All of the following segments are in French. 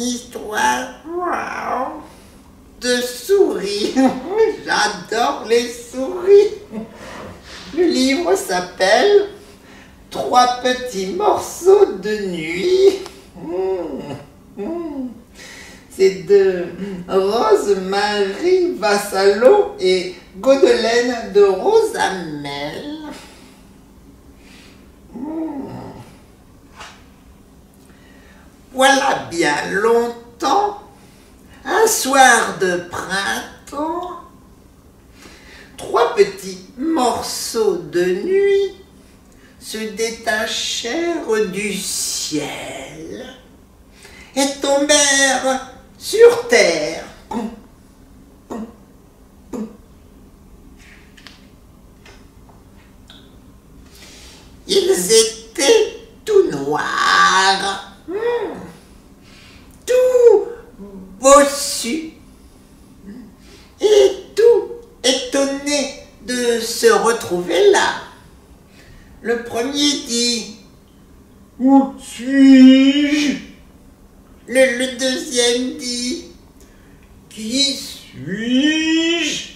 histoire wow, de souris. J'adore les souris. Le livre s'appelle « 3 petits morceaux de nuit ». C'est de Rose-Marie Vassallo et Godelaine de Rosamel. Voilà bien longtemps, un soir de printemps, 3 petits morceaux de nuit se détachèrent du ciel et tombèrent sur terre. Ils étaient tout noirs, tout bossus et tout étonnés de se retrouver là. Le premier dit « Où suis-je » Le deuxième dit « Qui suis-je »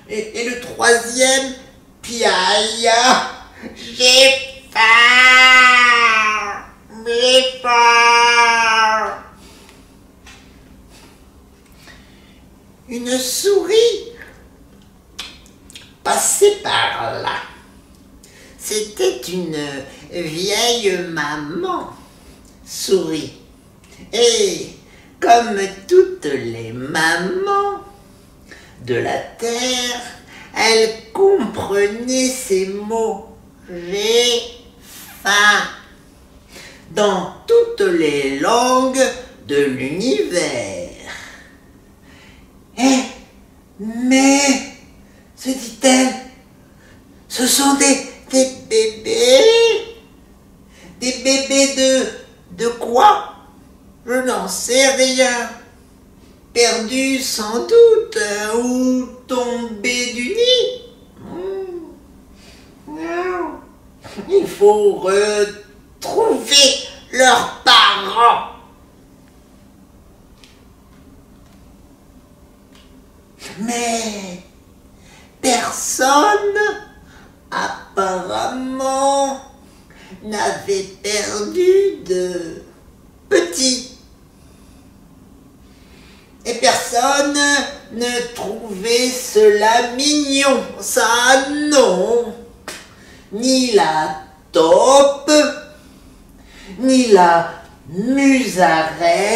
et le troisième piaille « J'ai faim, j'ai faim ». Une souris passait par là. C'était une vieille maman souris. Et comme toutes les mamans de la terre, elle comprenait ces mots « j'ai faim » dans toutes les langues de l'univers. Mais, se dit-elle, ce sont des bébés. Des bébés de quoi? Je n'en sais rien. Perdus sans doute ou tombés du nid. Non. Il faut retrouver leurs parents. Mais personne, apparemment, n'avait perdu de petits. Et personne ne trouvait cela mignon. Ça, non. Ni la taupe, ni la musaraigne,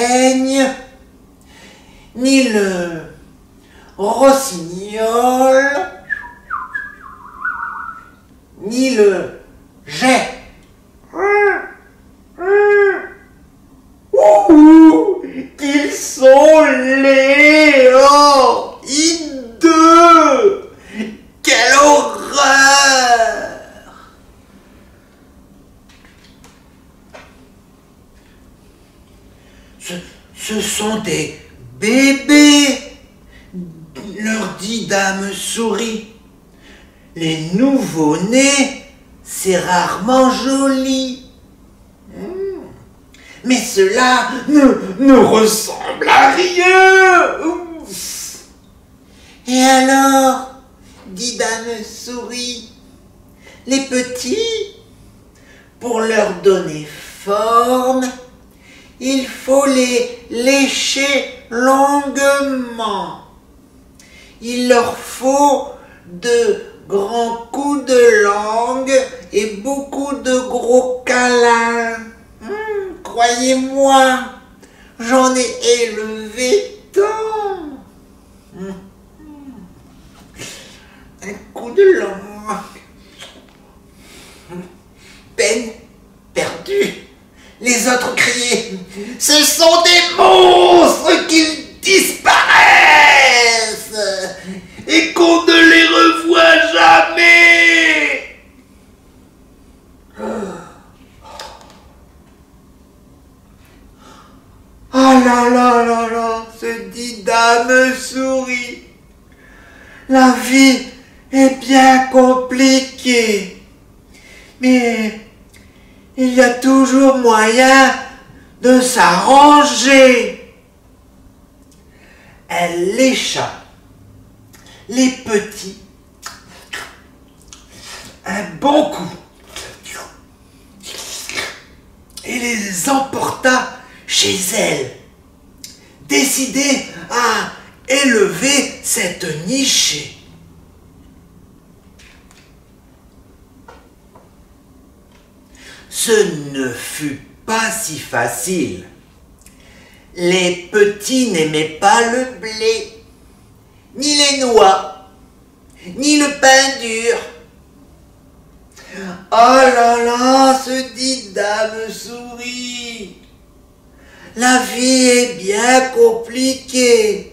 ni le rossignol, ni le jet. Ils sont laids, oh, hideux, quelle horreur! Ce sont des bébés, leur dit Dame Souris. Les nouveau-nés, c'est rarement joli. Mais cela ne ressemble à rien. Et alors, dit Dame Souris, les petits, pour leur donner forme, il faut les lécher longuement. Il leur faut de grands coups de langue et beaucoup de gros câlins. Croyez-moi, j'en ai élevé tant. Un coup de langue. Peine perdue. Les autres criaient « Ce sont des monstres qu'ils disparaissent et qu'on ne les revoit jamais !» Ah là là là là, se dit Dame Souris. La vie est bien compliquée, mais il y a toujours moyen de s'arranger. Elle lécha les petits un bon coup et les emporta chez elle, décidée à élever cette nichée. Ce ne fut pas si facile. Les petits n'aimaient pas le blé, ni les noix, ni le pain dur. Oh là là, se dit Dame Souris, la vie est bien compliquée,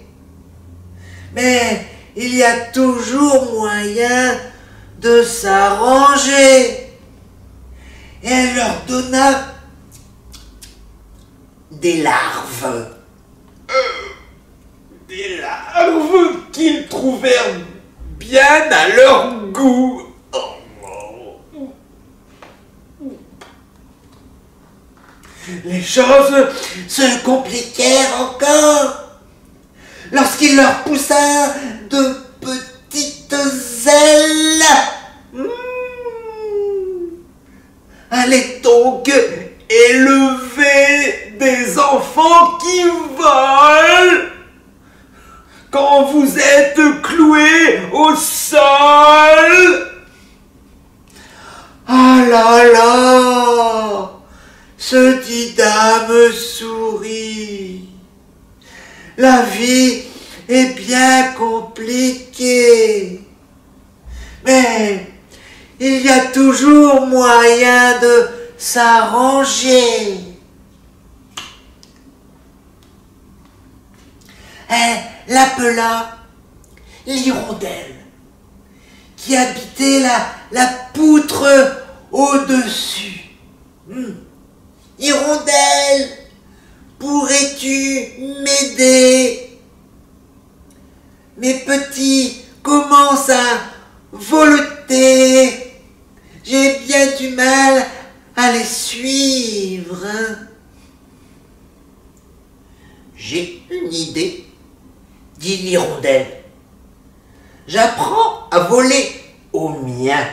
mais il y a toujours moyen de s'arranger. Et elle leur donna des larves. Des larves qu'ils trouvèrent bien à leur goût. Les choses se compliquèrent encore lorsqu'il leur poussa de petites ailes. Allez donc élever des enfants qui volent quand vous êtes cloués au sol. Ah là là, se dit Dame Souris, la vie est bien compliquée, mais il y a toujours moyen de s'arranger. Elle l'appela l'hirondelle, qui habitait la poutre au-dessus. Hirondelle, pourrais-tu m'aider? Mes petits commencent à voleter. J'ai bien du mal à les suivre. J'ai une idée, dit l'hirondelle. J'apprends à voler aux miens.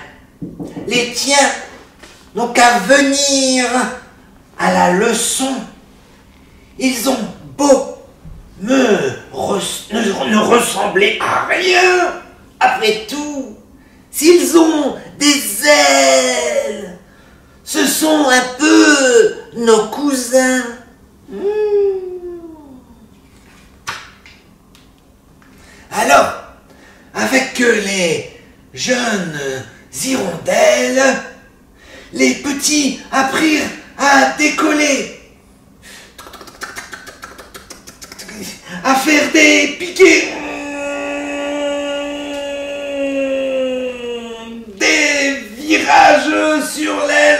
Les tiens n'ont qu'à venir à la leçon. Ils ont beau ne ressembler à rien. Après tout, s'ils ont des ailes, ce sont un peu nos cousins. Alors, avec les jeunes hirondelles, les petits apprirent à décoller, à faire des piquets, des virages sur l'aile.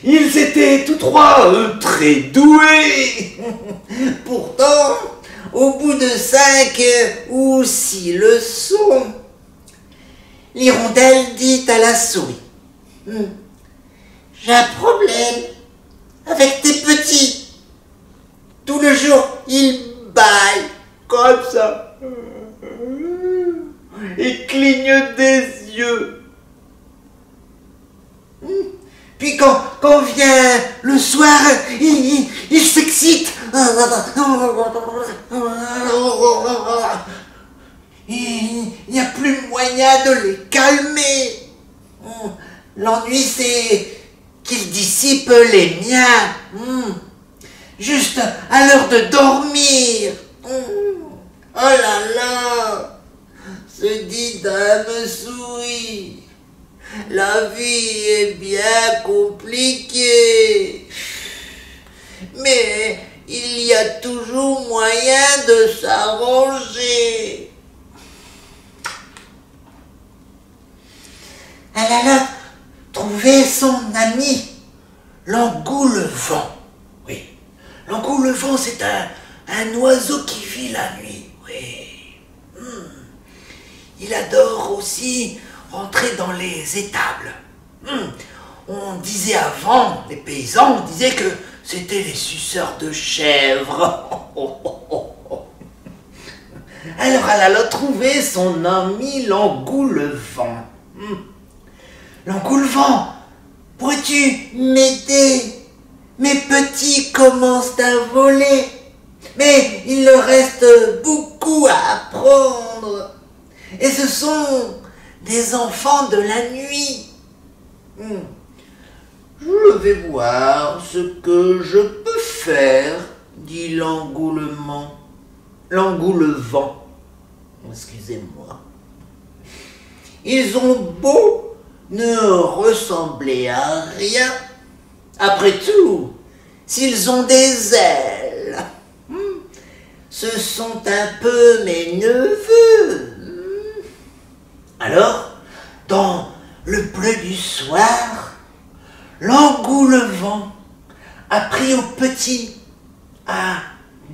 Ils étaient tous trois très doués. Pourtant, au bout de 5 ou 6 leçons, l'hirondelle dit à la souris: j'ai un problème avec tes petits. Tout le jour, ils bâillent comme ça et clignent des yeux. Puis quand vient le soir, il s'excite. Il n'y a plus moyen de les calmer. L'ennui, c'est qu'ils dissipent les miens. Juste à l'heure de dormir. Oh là là, se dit Dame Souris. La vie est bien compliquée, mais il y a toujours moyen de s'arranger. Elle alla trouver son ami, l'engoulevent. Oui, l'engoulevent, c'est un oiseau qui vit la nuit. Oui. Il adore aussi rentrer dans les étables. on disait avant, les paysans disaient que c'était les suceurs de chèvres. Alors elle alla trouver son ami l'engoulevent. L'engoulevent, pourrais-tu m'aider? Mes petits commencent à voler, mais il leur reste beaucoup à apprendre. Et ce sont des enfants de la nuit. Je vais voir ce que je peux faire, dit l'engoulevent. Excusez-moi. Ils ont beau ne ressembler à rien. Après tout, s'ils ont des ailes, ce sont un peu mes neveux. Alors, dans le bleu du soir, l'engoulevent apprit aux petits à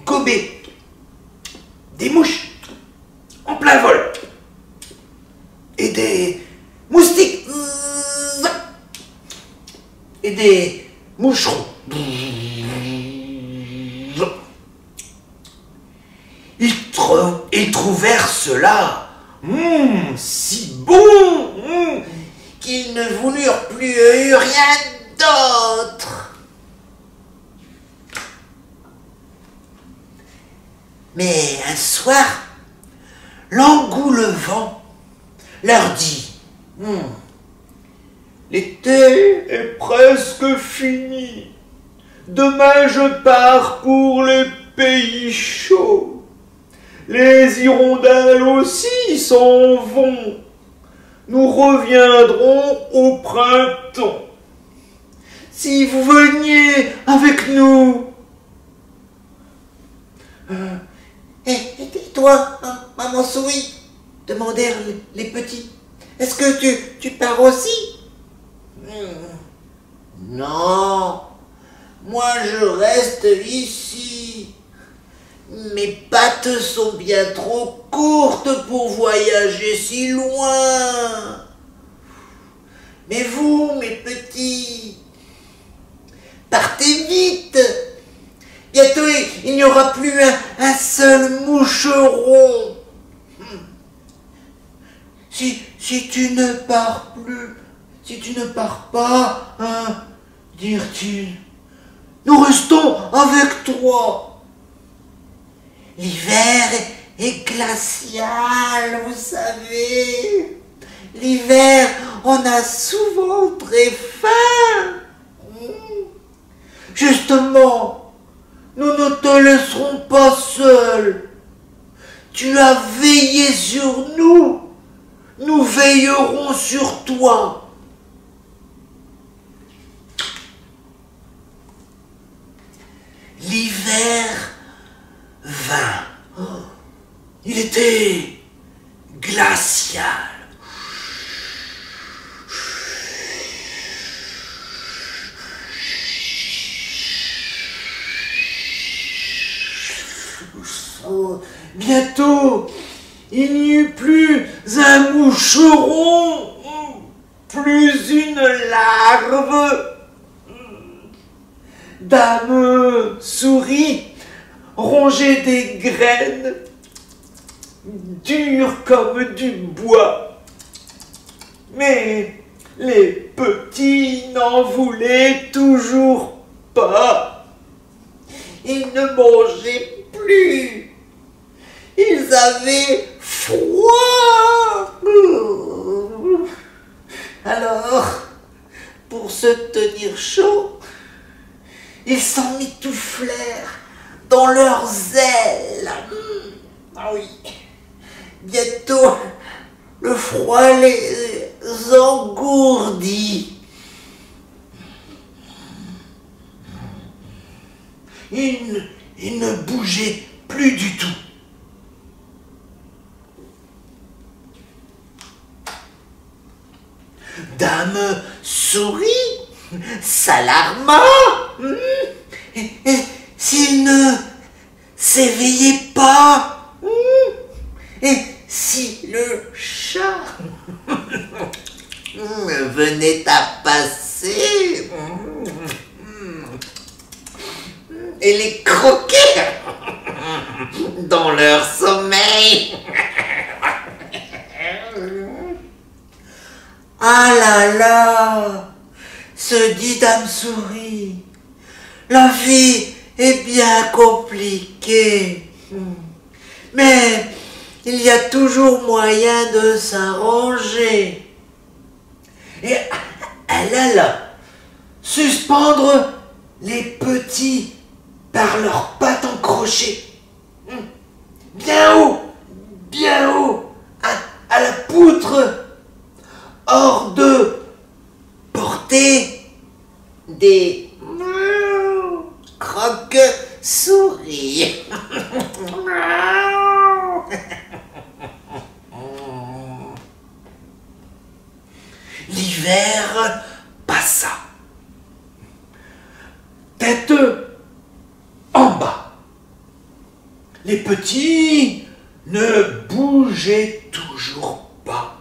gober des mouches en plein vol et des moustiques et des moucherons. Ils trouvèrent cela si bon qu'ils ne voulurent plus rien d'autre. Mais un soir, l'engoulevent leur dit l'été est presque fini. Demain je pars pour les pays chauds. Les hirondelles aussi s'en vont. Nous reviendrons au printemps. Si vous veniez avec nous. Et toi, maman souris, demandèrent les petits. Est-ce que tu pars aussi? Non, moi je reste ici. Mes pattes sont bien trop courtes pour voyager si loin. Mais vous, mes petits, partez vite. Bientôt, il n'y aura plus un seul moucheron. Si tu ne pars pas, dirent-ils, nous restons avec toi. L'hiver est glacial, vous savez. L'hiver, on a souvent très faim. Justement, nous ne te laisserons pas seul. Tu as veillé sur nous. Nous veillerons sur toi. L'hiver vint. Il était glacial. Bientôt, il n'y eut plus un moucheron, plus une larve. Dame souris rongeait des graines, dures comme du bois. Mais les petits n'en voulaient toujours pas. Ils ne mangeaient plus. Ils avaient froid. Alors, pour se tenir chaud, ils s'emmitouflèrent dans leurs ailes. Ah oui. Bientôt, le froid les engourdit. Ils ne bougeaient plus du tout. Dame souris s'alarma. S'il ne s'éveillait pas, et si le chat venait à passer, et les croquer dans leur sommeil. Ah là là, se dit Dame Souris, la vie est bien compliquée. Mais il y a toujours moyen de s'arranger. Et elle alla suspendre les petits par leurs pattes en crochet. Bien haut, à la poutre, hors de portée des croque-souris. L'hiver passa. Tête en bas. Les petits ne bougeaient toujours pas.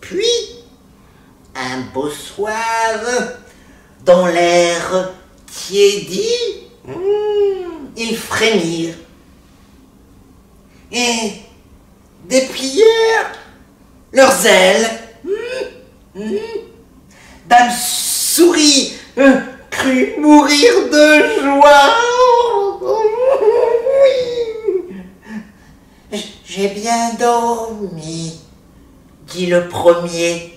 Puis, un beau soir, dans l'air tiédi, ils frémirent et déplièrent leurs ailes. Dame Souris crut mourir de joie. J'ai bien dormi, dit le premier.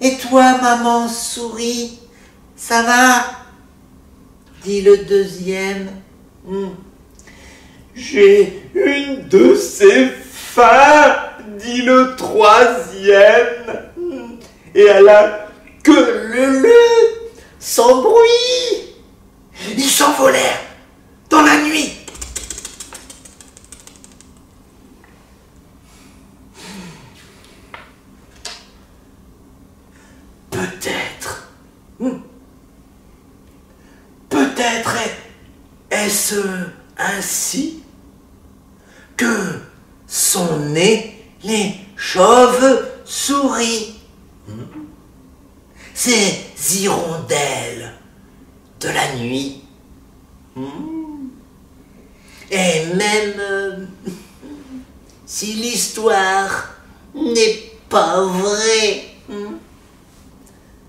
Et toi, maman Souris, ça va? Dit le deuxième. J'ai une de ces faim, dit le troisième. Et elle a que le sans bruit. Ils s'envolèrent dans la nuit. Peut-être est-ce ainsi que sont nés les chauves-souris, ces hirondelles de la nuit. Et même si l'histoire n'est pas vraie,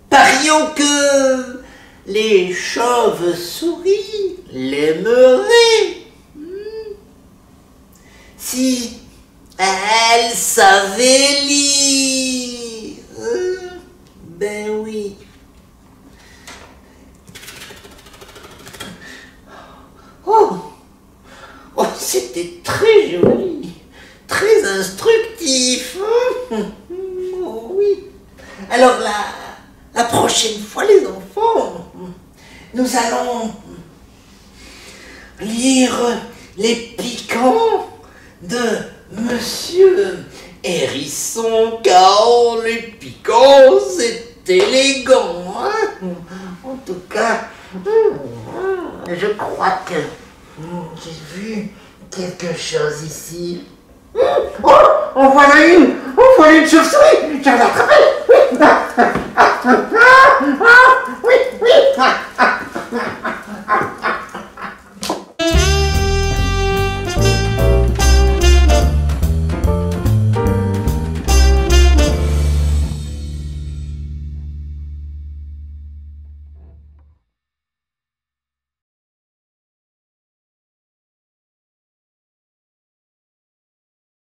parions que les chauves-souris l'aimeraient si elles savaient lire. Ben oui. Oh, c'était très joli, très instructif. Oh, oui. Alors la prochaine fois, les enfants, nous allons lire les piquants de Monsieur Hérisson, car les piquants, c'est élégant. En tout cas, je crois que j'ai vu quelque chose ici. Oh, on voit une chauve-souris. Je vais l'attraper.